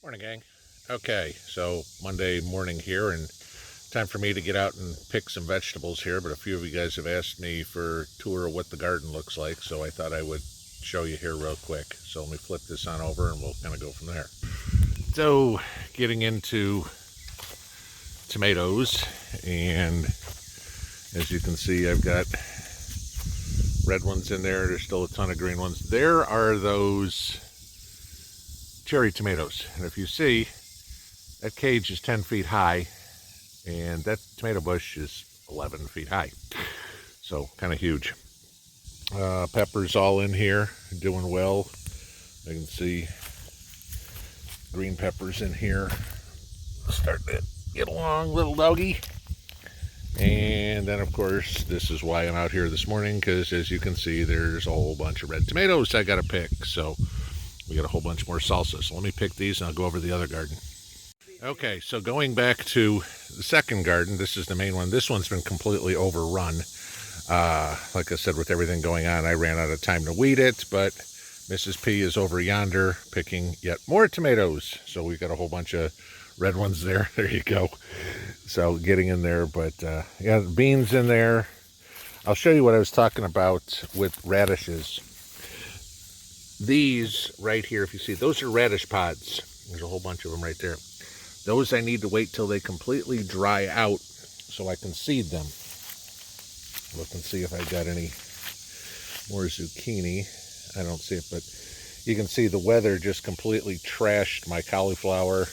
Morning, gang. Okay, so Monday morning here, and time for me to get out and pick some vegetables here, but a few of you guys have asked me for a tour of what the garden looks like, so I thought I would show you here real quick. So let me flip this on over and we'll kind of go from there. So, getting into tomatoes, and as you can see, I've got red ones in there. There's still a ton of green ones. There are those cherry tomatoes, and if you see, that cage is 10 feet high and that tomato bush is 11 feet high, so kind of huge. Peppers all in here, doing well. I can see green peppers in here, starting to get along, little doggy. And then of course, this is why I'm out here this morning, because as you can see, there's a whole bunch of red tomatoes I gotta pick. So we got a whole bunch more salsa. So let me pick these and I'll go over to the other garden. Okay, so going back to the second garden, this is the main one. This one's been completely overrun. Like I said, with everything going on, I ran out of time to weed it, but Mrs. P is over yonder picking yet more tomatoes. So we've got a whole bunch of red ones there. There you go. So getting in there, but yeah, beans in there. I'll show you what I was talking about with radishes. These right here, if you see, those are radish pods. There's a whole bunch of them right there. Those I need to wait till they completely dry out so I can seed them. Look and see if I got any more zucchini. I don't see it, but you can see the weather just completely trashed my cauliflower,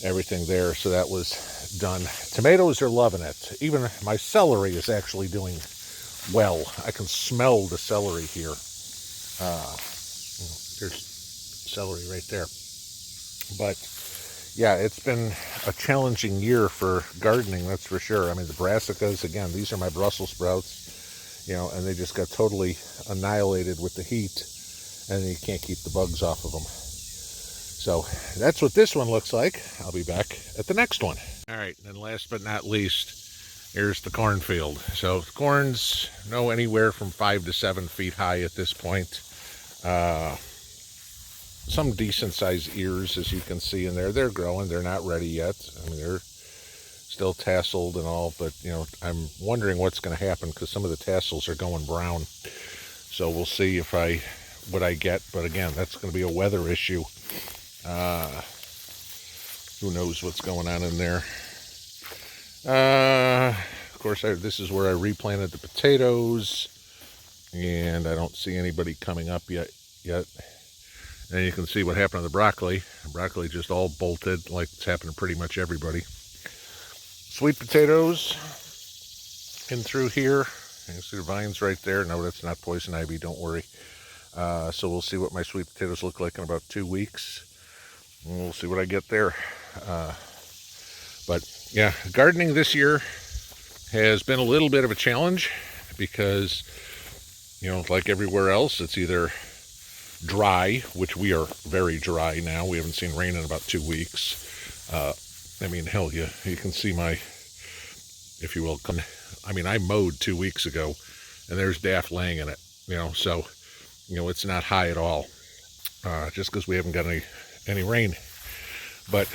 everything there. So that was done. Tomatoes are loving it. Even my celery is actually doing well. I can smell the celery here. There's celery right there. But yeah, it's been a challenging year for gardening, that's for sure. I mean, the brassicas, again, these are my Brussels sprouts, you know, and they just got totally annihilated with the heat, and you can't keep the bugs off of them. So that's what this one looks like. I'll be back at the next one. All right, and last but not least, here's the cornfield. So corn's anywhere from 5 to 7 feet high at this point. Some decent sized ears, as you can see in there. They're growing. They're not ready yet. I mean, they're still tasseled and all, but you know, I'm wondering what's going to happen because some of the tassels are going brown. So we'll see if what I get. But again, that's going to be a weather issue. Who knows what's going on in there? Of course, this is where I replanted the potatoes, and I don't see anybody coming up yet. And you can see what happened to the broccoli. Broccoli just all bolted, like it's happened to pretty much everybody. Sweet potatoes in through here. You can see the vines right there. No, that's not poison ivy, don't worry. So we'll see what my sweet potatoes look like in about 2 weeks. And we'll see what I get there. But yeah, gardening this year has been a little bit of a challenge because, you know, like everywhere else, it's either dry, which we are very dry now. We haven't seen rain in about 2 weeks. I mean, hell, you can see my, if you will, I mean, I mowed 2 weeks ago, and there's Daft laying in it, you know, so, you know, it's not high at all, just because we haven't got any rain. But,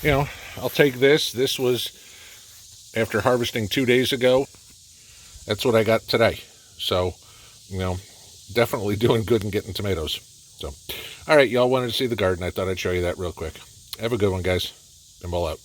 you know, I'll take this. This was after harvesting 2 days ago. That's what I got today. So, you know, definitely doing good and getting tomatoes. So, all right, y'all wanted to see the garden. I thought I'd show you that real quick. Have a good one, guys. Pinball out.